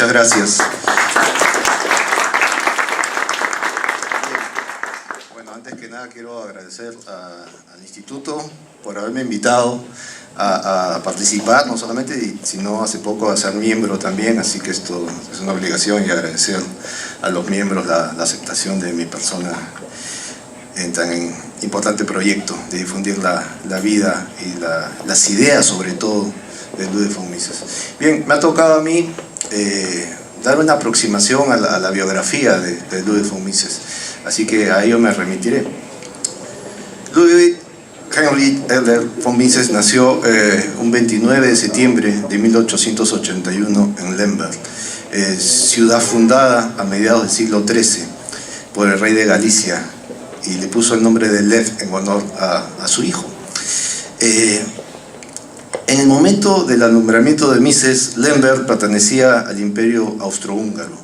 Muchas gracias. Bueno, antes que nada quiero agradecer al Instituto por haberme invitado a participar, no solamente, sino hace poco a ser miembro también, así que esto es una obligación, y agradecer a los miembros la aceptación de mi persona en tan importante proyecto de difundir la vida y las ideas, sobre todo, de Ludwig von Mises. Bien, me ha tocado a mí dar una aproximación a la biografía de Ludwig von Mises, así que a ello me remitiré. Ludwig Heinrich Eller von Mises nació un 29 de septiembre de 1881 en Lemberg, ciudad fundada a mediados del siglo XIII por el rey de Galicia, y le puso el nombre de Lev en honor a su hijo. En el momento del nombramiento de Mises, Lemberg pertenecía al Imperio Austrohúngaro.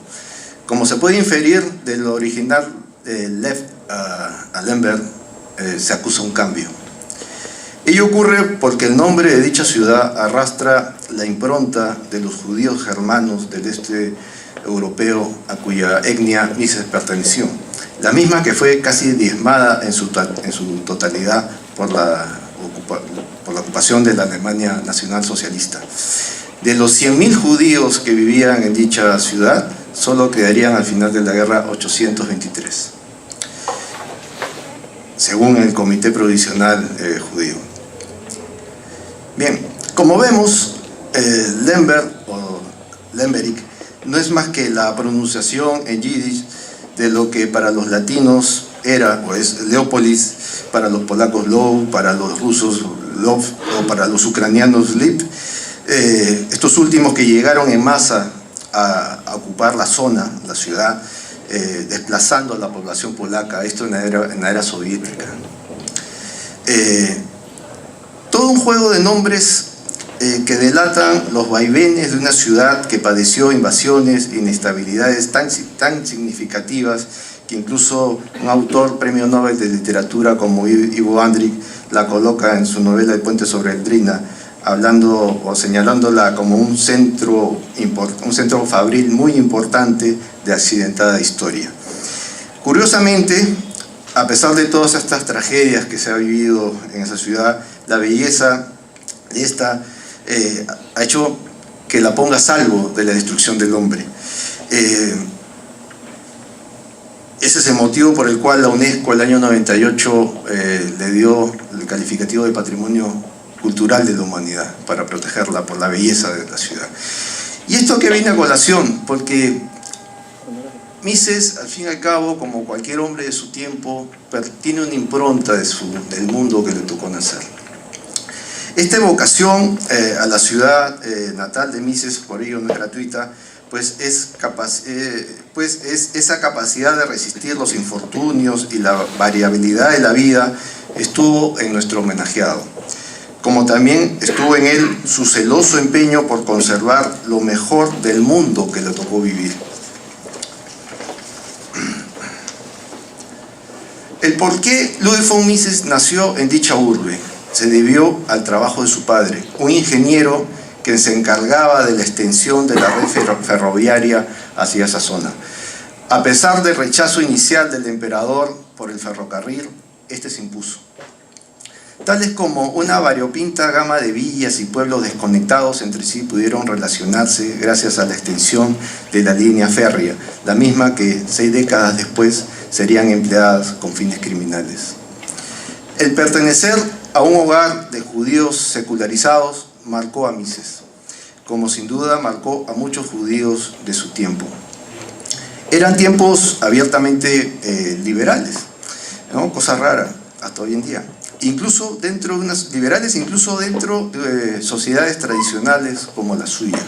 Como se puede inferir del original Lev a Lemberg, se acusa un cambio. Ello ocurre porque el nombre de dicha ciudad arrastra la impronta de los judíos germanos del este europeo a cuya etnia Mises perteneció, la misma que fue casi diezmada en su totalidad por la ocupación de la Alemania nacionalsocialista. De los 100.000 judíos que vivían en dicha ciudad, solo quedarían al final de la guerra 823, según el Comité Provisional Judío. Bien, como vemos, Lemberg o Lemberg no es más que la pronunciación en yiddish de lo que para los latinos era o es Leópolis, para los polacos Lov, para los rusos Lov o para los ucranianos Lip. Estos últimos que llegaron en masa a ocupar la zona, la ciudad, desplazando a la población polaca, esto en la era soviética. Todo un juego de nombres que delatan los vaivenes de una ciudad que padeció invasiones e inestabilidades tan significativas que incluso un autor premio Nobel de literatura como Ivo Andrić la coloca en su novela El puente sobre el Drina, hablando o señalándola como un centro fabril muy importante de accidentada historia. Curiosamente, a pesar de todas estas tragedias que se ha vivido en esa ciudad, la belleza de esta ha hecho que la ponga a salvo de la destrucción del hombre. Ese es el motivo por el cual la UNESCO el año 98 le dio el calificativo de Patrimonio Cultural de la Humanidad para protegerla por la belleza de la ciudad. Y esto que viene a colación, porque Mises, al fin y al cabo, como cualquier hombre de su tiempo, tiene una impronta del mundo que le tocó nacer. Esta evocación a la ciudad natal de Mises, por ello no es gratuita, pues es esa capacidad de resistir los infortunios y la variabilidad de la vida estuvo en nuestro homenajeado, como también estuvo en él su celoso empeño por conservar lo mejor del mundo que le tocó vivir. El por qué Ludwig von Mises nació en dicha urbe se debió al trabajo de su padre, un ingeniero que se encargaba de la extensión de la red ferroviaria hacia esa zona. A pesar del rechazo inicial del emperador por el ferrocarril, este se impuso. Tales como una variopinta gama de villas y pueblos desconectados entre sí pudieron relacionarse gracias a la extensión de la línea férrea, la misma que 6 décadas después serían empleadas con fines criminales. El pertenecer a un hogar de judíos secularizados marcó a Mises, como sin duda marcó a muchos judíos de su tiempo. Eran tiempos abiertamente liberales, ¿no? Cosa rara hasta hoy en día. Incluso dentro de unas liberales, incluso dentro de sociedades tradicionales como la suya.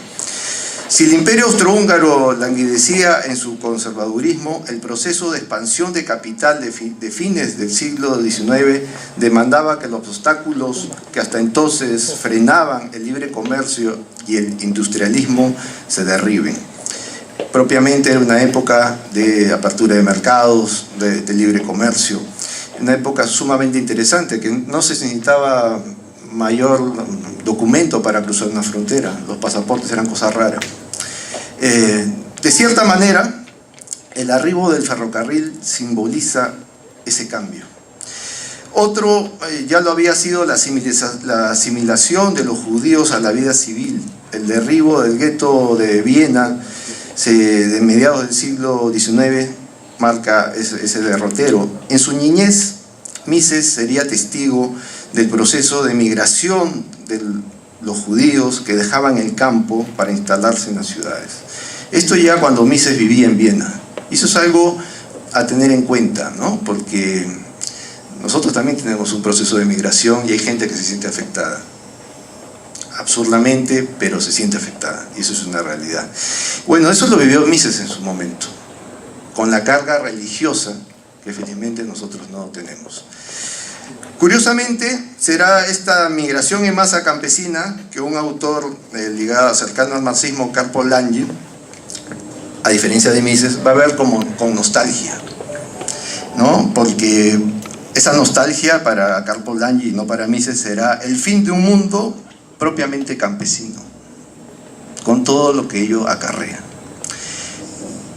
Si el imperio austrohúngaro languidecía en su conservadurismo, el proceso de expansión de capital de fines del siglo XIX demandaba que los obstáculos que hasta entonces frenaban el libre comercio y el industrialismo se derriben. Propiamente era una época de apertura de mercados, de libre comercio, una época sumamente interesante, que no se necesitaba mayor documento para cruzar una frontera, los pasaportes eran cosas raras. De cierta manera, el arribo del ferrocarril simboliza ese cambio. Otro ya lo había sido la asimilación de los judíos a la vida civil. El derribo del gueto de Viena de mediados del siglo XIX marca ese derrotero. En su niñez, Mises sería testigo del proceso de migración de los judíos que dejaban el campo para instalarse en las ciudades. Esto ya cuando Mises vivía en Viena. Y eso es algo a tener en cuenta, ¿no? Porque nosotros también tenemos un proceso de migración y hay gente que se siente afectada. Absurdamente, pero se siente afectada. Y eso es una realidad. Bueno, eso lo vivió Mises en su momento, con la carga religiosa que felizmente nosotros no tenemos. Curiosamente, será esta migración en masa campesina que un autor ligado, cercano al marxismo, Karl Polanyi, a diferencia de Mises, va a ver con nostalgia, ¿no? Porque esa nostalgia para Karl Polanyi y no para Mises será el fin de un mundo propiamente campesino, con todo lo que ello acarrea.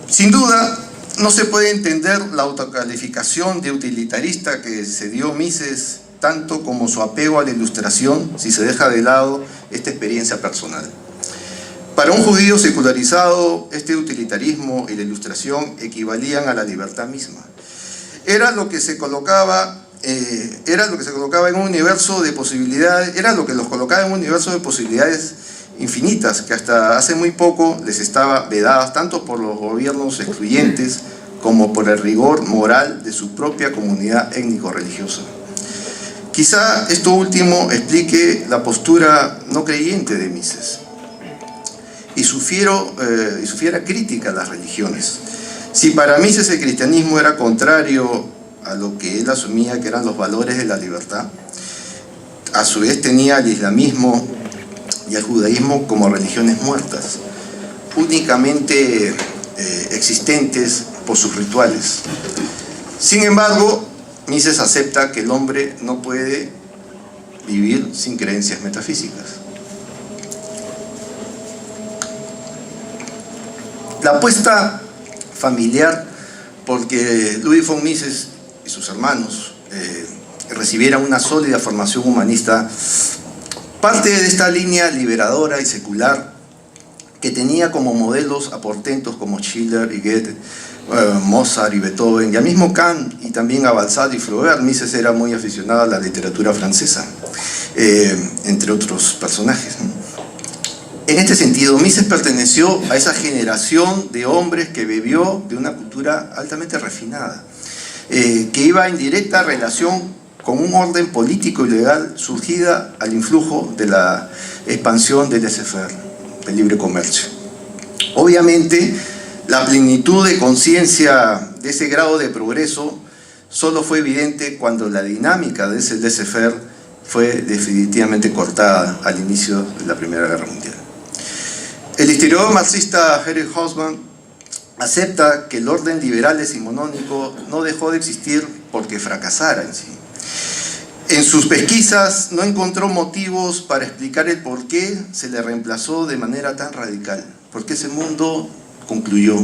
Sin duda, no se puede entender la autocalificación de utilitarista que se dio Mises, tanto como su apego a la ilustración, si se deja de lado esta experiencia personal. Para un judío secularizado, este utilitarismo y la ilustración equivalían a la libertad misma. Era lo que se colocaba en un universo de posibilidades, era lo que los colocaba en un universo de posibilidades infinitas, que hasta hace muy poco les estaba vedadas tanto por los gobiernos excluyentes como por el rigor moral de su propia comunidad étnico-religiosa. Quizá esto último explique la postura no creyente de Mises y su fiera crítica a las religiones. Si para Mises el cristianismo era contrario a lo que él asumía que eran los valores de la libertad, a su vez tenía al islamismo y al judaísmo como religiones muertas, únicamente existentes por sus rituales. Sin embargo, Mises acepta que el hombre no puede vivir sin creencias metafísicas. La apuesta familiar porque Ludwig von Mises y sus hermanos recibieran una sólida formación humanista parte de esta línea liberadora y secular que tenía como modelos a portentos como Schiller y Goethe, Mozart y Beethoven, y al mismo Kant y también a Balzac y Flaubert. Mises era muy aficionado a la literatura francesa, entre otros personajes. En este sentido, Mises perteneció a esa generación de hombres que bebió de una cultura altamente refinada, que iba en directa relación con un orden político y legal surgida al influjo de la expansión del laissez-faire, del libre comercio. Obviamente, la plenitud de conciencia de ese grado de progreso solo fue evidente cuando la dinámica de ese laissez-faire fue definitivamente cortada al inicio de la Primera Guerra Mundial. El historiador marxista Erich Hausmann acepta que el orden liberal decimonónico no dejó de existir porque fracasara en sí. En sus pesquisas no encontró motivos para explicar el por qué se le reemplazó de manera tan radical, porque ese mundo concluyó.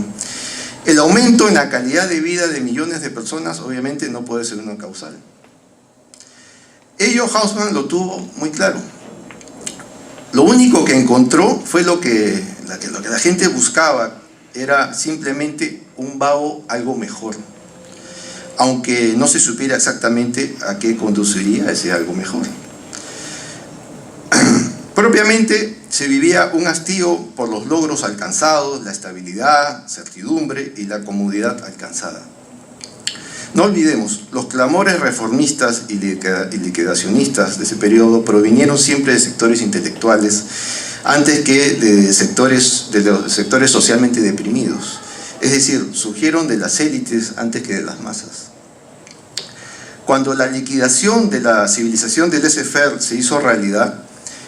El aumento en la calidad de vida de millones de personas obviamente no puede ser una causal. Ello Hausmann lo tuvo muy claro. Lo único que encontró fue lo que la gente buscaba, era simplemente un vago algo mejor, aunque no se supiera exactamente a qué conduciría ese algo mejor. Propiamente se vivía un hastío por los logros alcanzados, la estabilidad, certidumbre y la comodidad alcanzada. No olvidemos, los clamores reformistas y liquidacionistas de ese periodo provinieron siempre de sectores intelectuales antes que de los sectores socialmente deprimidos. Es decir, surgieron de las élites antes que de las masas. Cuando la liquidación de la civilización del laissez-faire se hizo realidad,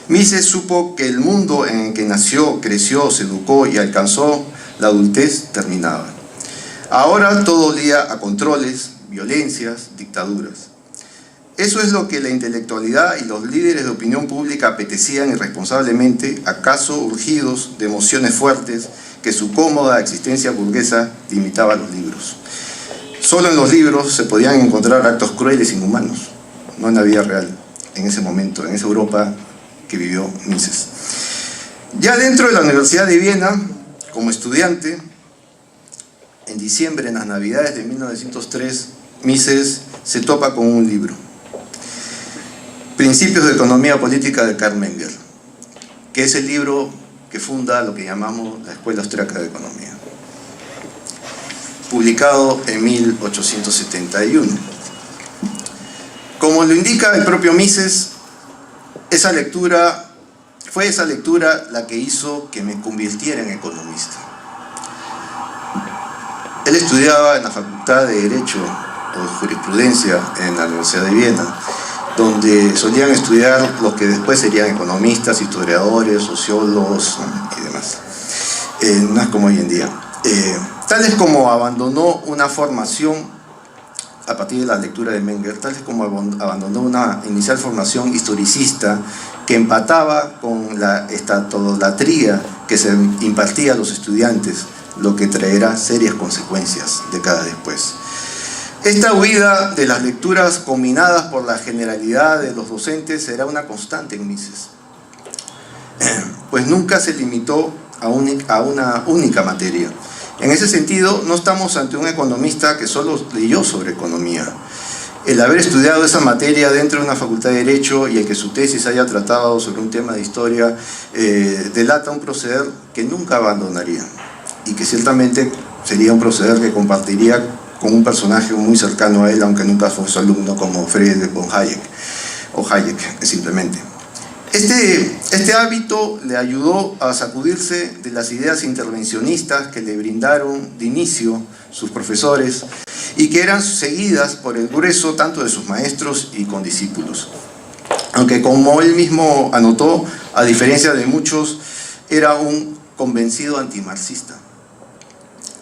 Mises supo que el mundo en el que nació, creció, se educó y alcanzó la adultez terminaba. Ahora todo olía a controles, violencias, dictaduras. Eso es lo que la intelectualidad y los líderes de opinión pública apetecían irresponsablemente, acaso urgidos de emociones fuertes que su cómoda existencia burguesa limitaba los libros. Solo en los libros se podían encontrar actos crueles e inhumanos, no en la vida real, en ese momento, en esa Europa que vivió Mises. Ya dentro de la Universidad de Viena, como estudiante, en diciembre, en las Navidades de 1903, Mises se topa con un libro, Principios de Economía Política de Karl Menger, que es el libro que funda lo que llamamos la Escuela Austriaca de Economía, publicado en 1871. Como lo indica el propio Mises, fue esa lectura la que hizo que me convirtiera en economista. Él estudiaba en la Facultad de Derecho o de Jurisprudencia en la Universidad de Viena, donde solían estudiar los que después serían economistas, historiadores, sociólogos y demás. No es como hoy en día. Tal es como abandonó una formación a partir de la lectura de Menger, tal es como abandonó una inicial formación historicista que empataba con la estatolatría que se impartía a los estudiantes, lo que traerá serias consecuencias décadas después. Esta huida de las lecturas combinadas por la generalidad de los docentes será una constante en Mises, pues nunca se limitó a una única materia. En ese sentido, no estamos ante un economista que solo leyó sobre economía. El haber estudiado esa materia dentro de una facultad de Derecho y el que su tesis haya tratado sobre un tema de historia delata un proceder que nunca abandonaría y que ciertamente sería un proceder que compartiría con un personaje muy cercano a él, aunque nunca fue su alumno, como Friedrich von Hayek, o Hayek simplemente. Este hábito le ayudó a sacudirse de las ideas intervencionistas que le brindaron de inicio sus profesores y que eran seguidas por el grueso tanto de sus maestros y condiscípulos. Aunque, como él mismo anotó, a diferencia de muchos, era un convencido antimarxista.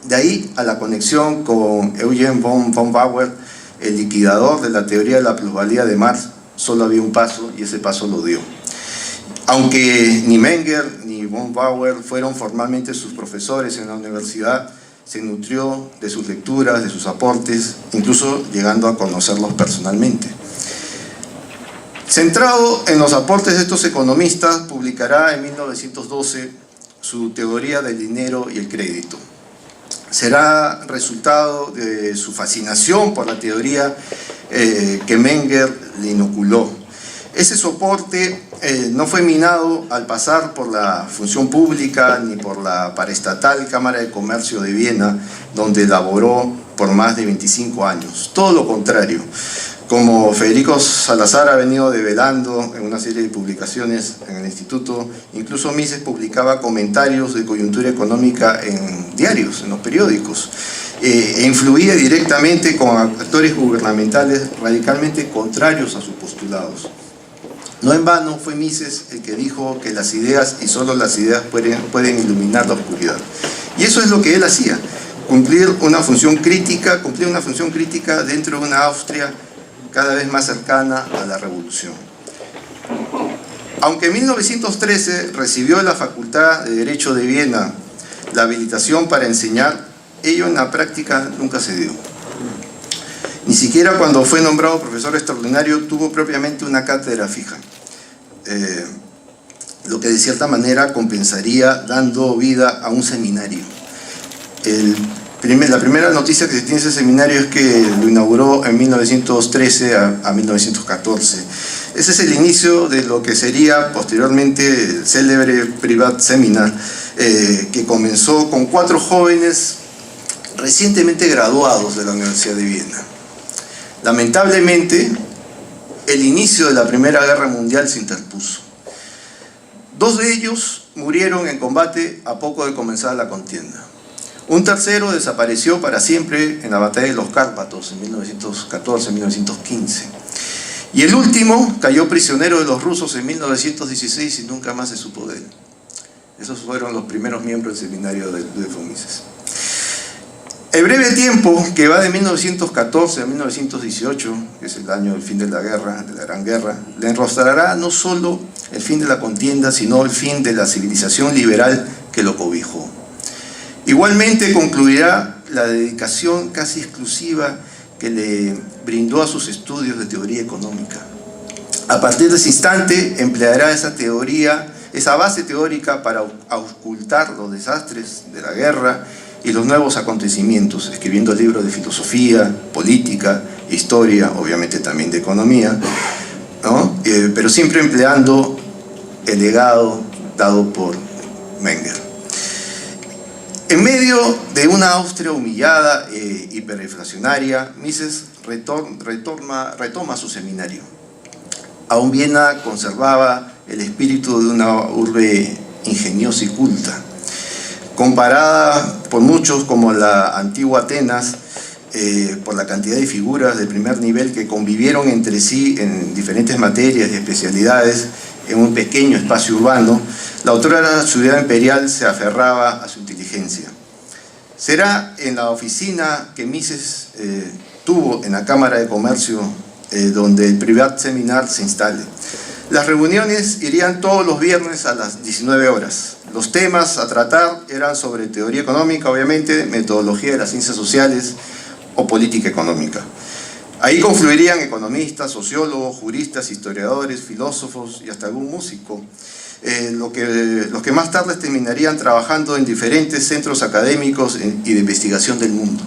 De ahí a la conexión con Eugen von Bauer, el liquidador de la teoría de la plusvalía de Marx, solo había un paso y ese paso lo dio. Aunque ni Menger ni von Bauer fueron formalmente sus profesores en la universidad, se nutrió de sus lecturas, de sus aportes, incluso llegando a conocerlos personalmente. Centrado en los aportes de estos economistas, publicará en 1912 su teoría del dinero y el crédito. Será resultado de su fascinación por la teoría que Menger le inoculó. Ese soporte no fue minado al pasar por la función pública ni por la paraestatal Cámara de Comercio de Viena, donde laboró por más de 25 años. Todo lo contrario. Como Federico Salazar ha venido develando en una serie de publicaciones en el instituto, incluso Mises publicaba comentarios de coyuntura económica en diarios, en los periódicos, e influía directamente con actores gubernamentales radicalmente contrarios a sus postulados. No en vano fue Mises el que dijo que las ideas y solo las ideas pueden iluminar la oscuridad. Y eso es lo que él hacía, cumplir una función crítica dentro de una Austria cada vez más cercana a la revolución. Aunque en 1913 recibió en la Facultad de Derecho de Viena la habilitación para enseñar, ello en la práctica nunca se dio. Ni siquiera cuando fue nombrado profesor extraordinario tuvo propiamente una cátedra fija, lo que de cierta manera compensaría dando vida a un seminario. La primera noticia que se tiene de ese seminario es que lo inauguró en 1913 a 1914. Ese es el inicio de lo que sería posteriormente el célebre Privat Seminar, que comenzó con 4 jóvenes recientemente graduados de la Universidad de Viena. Lamentablemente, el inicio de la Primera Guerra Mundial se interpuso. 2 de ellos murieron en combate a poco de comenzar la contienda. Un tercero desapareció para siempre en la batalla de los Cárpatos en 1914-1915. Y el último cayó prisionero de los rusos en 1916 y nunca más se supo de él. Esos fueron los primeros miembros del seminario de Ludwig von Mises. El breve tiempo que va de 1914 a 1918, que es el año del fin de la guerra, de la Gran Guerra, le enrostrará no solo el fin de la contienda, sino el fin de la civilización liberal que lo cobijó. Igualmente concluirá la dedicación casi exclusiva que le brindó a sus estudios de teoría económica. A partir de ese instante empleará esa teoría, esa base teórica para auscultar los desastres de la guerra y los nuevos acontecimientos, escribiendo libros de filosofía, política, historia, obviamente también de economía, ¿no? Pero siempre empleando el legado dado por Menger. En medio de una Austria humillada e hiperinflacionaria, Mises retoma su seminario. Aún Viena conservaba el espíritu de una urbe ingeniosa y culta, comparada por muchos como la antigua Atenas, por la cantidad de figuras de primer nivel que convivieron entre sí en diferentes materias y especialidades en un pequeño espacio urbano. La autora ciudad imperial se aferraba a su inteligencia. Será en la oficina que Mises tuvo en la Cámara de Comercio donde el Privat Seminar se instale. Las reuniones irían todos los viernes a las 19 horas. Los temas a tratar eran sobre teoría económica, obviamente, metodología de las ciencias sociales o política económica. Ahí confluirían economistas, sociólogos, juristas, historiadores, filósofos y hasta algún músico, los que más tarde terminarían trabajando en diferentes centros académicos y de investigación del mundo.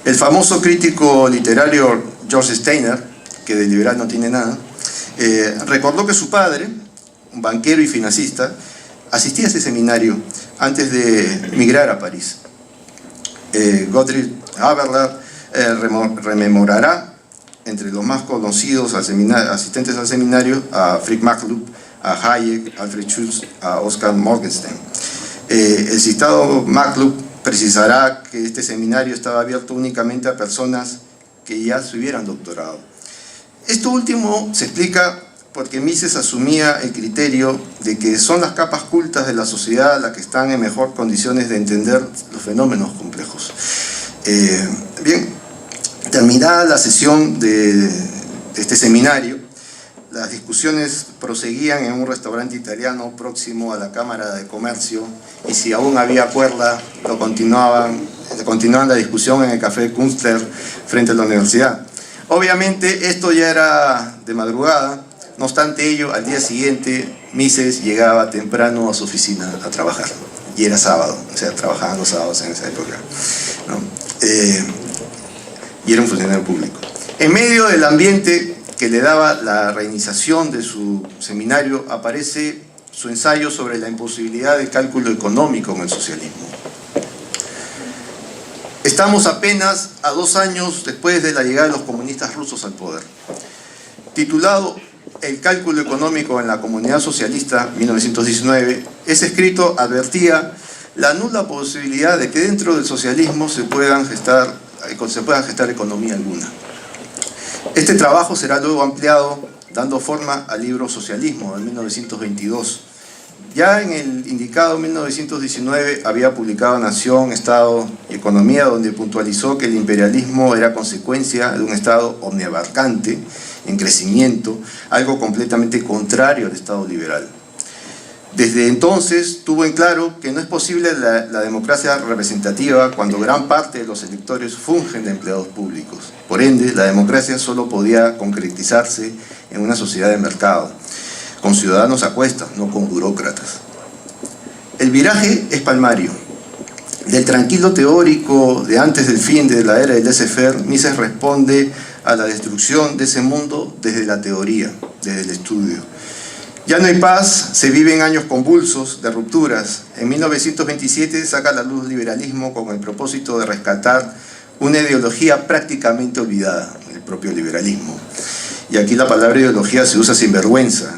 El famoso crítico literario George Steiner, que de liberal no tiene nada, recordó que su padre, un banquero y financista, asistía a ese seminario antes de migrar a París. Gottlieb Haberler rememorará entre los más conocidos asistentes al seminario a Friedrich Machlup, a Hayek, a Alfred Schulz, a Oscar Morgenstern. El citado Machlup precisará que este seminario estaba abierto únicamente a personas que ya se hubieran doctorado. Esto último se explica porque Mises asumía el criterio de que son las capas cultas de la sociedad las que están en mejor condiciones de entender los fenómenos complejos. Bien, terminada la sesión de este seminario, las discusiones proseguían en un restaurante italiano próximo a la Cámara de Comercio, y si aún había cuerda, continuaban la discusión en el Café Kunstler frente a la universidad. Obviamente esto ya era de madrugada, no obstante ello, al día siguiente Mises llegaba temprano a su oficina a trabajar, y era sábado, o sea, trabajaban los sábados en esa época, ¿no? Y era un funcionario público. En medio del ambiente que le daba la reiniciación de su seminario, aparece su ensayo sobre la imposibilidad del cálculo económico en el socialismo. Estamos apenas a 2 años después de la llegada de los comunistas rusos al poder. Titulado El cálculo económico en la comunidad socialista, 1919, ese escrito advertía la nula posibilidad de que dentro del socialismo se pueda gestar economía alguna. Este trabajo será luego ampliado, dando forma al libro Socialismo, de 1922. Ya en el indicado 1919 había publicado Nación, Estado y Economía, donde puntualizó que el imperialismo era consecuencia de un Estado omniabarcante, en crecimiento, algo completamente contrario al Estado liberal. Desde entonces tuvo en claro que no es posible la democracia representativa cuando gran parte de los electores fungen de empleados públicos. Por ende, la democracia solo podía concretizarse en una sociedad de mercado, con ciudadanos a cuestas, no con burócratas. El viraje es palmario. Del tranquilo teórico de antes del fin de la era del laissez-faire, Mises responde a la destrucción de ese mundo desde la teoría, desde el estudio. Ya no hay paz, se viven años convulsos, de rupturas. En 1927 saca a la luz el liberalismo con el propósito de rescatar una ideología prácticamente olvidada, el propio liberalismo. Y aquí la palabra ideología se usa sin vergüenza,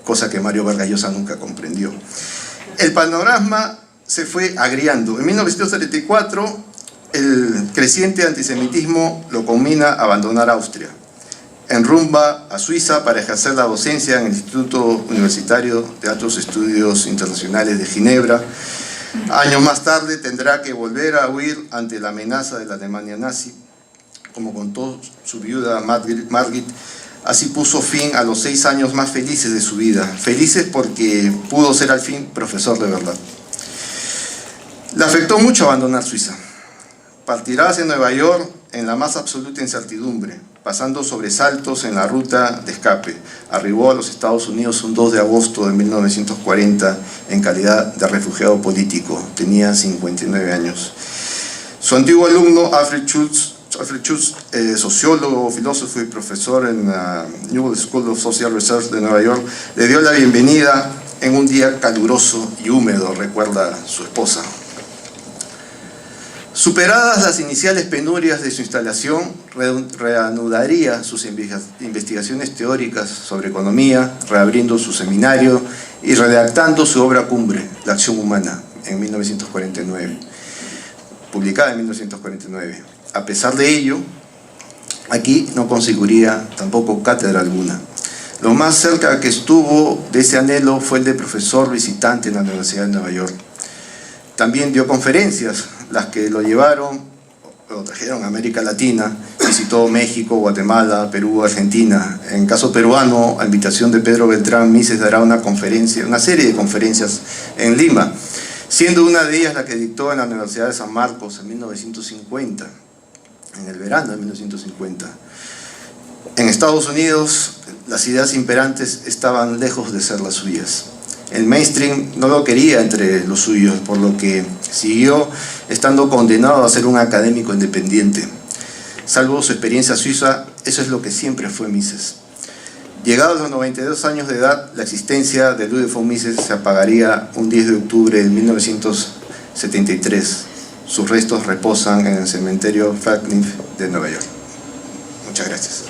cosa que Mario Vargas Llosa nunca comprendió. El panorama se fue agriando. En 1934, el creciente antisemitismo lo combina a abandonar Austria. Enrumba a Suiza para ejercer la docencia en el Instituto Universitario de Altos Estudios Internacionales de Ginebra. Años más tarde tendrá que volver a huir ante la amenaza de la Alemania nazi. Como contó su viuda Margit, así puso fin a los 6 años más felices de su vida. Felices porque pudo ser al fin profesor de verdad. Le afectó mucho abandonar Suiza. Partirá hacia Nueva York en la más absoluta incertidumbre, pasando sobresaltos en la ruta de escape. Arribó a los Estados Unidos un 2 de agosto de 1940 en calidad de refugiado político. Tenía 59 años. Su antiguo alumno, Alfred Schultz, sociólogo, filósofo y profesor en la New School of Social Research de Nueva York, le dio la bienvenida en un día caluroso y húmedo, recuerda su esposa. Superadas las iniciales penurias de su instalación, reanudaría sus investigaciones teóricas sobre economía, reabriendo su seminario y redactando su obra cumbre, La acción humana, en 1949, publicada en 1949. A pesar de ello, aquí no conseguiría tampoco cátedra alguna. Lo más cerca que estuvo de ese anhelo fue el de profesor visitante en la Universidad de Nueva York. También dio conferencias, las que lo trajeron a América Latina, visitó México, Guatemala, Perú, Argentina. En caso peruano, a invitación de Pedro Beltrán, Mises dará una serie de conferencias en Lima, siendo una de ellas la que dictó en la Universidad de San Marcos en 1950, en el verano de 1950. En Estados Unidos, las ideas imperantes estaban lejos de ser las suyas. El mainstream no lo quería entre los suyos, por lo que siguió estando condenado a ser un académico independiente. Salvo su experiencia suiza, eso es lo que siempre fue Mises. Llegados a los 92 años de edad, la existencia de Ludwig von Mises se apagaría un 10 de octubre de 1973. Sus restos reposan en el cementerio Falkirk de Nueva York. Muchas gracias.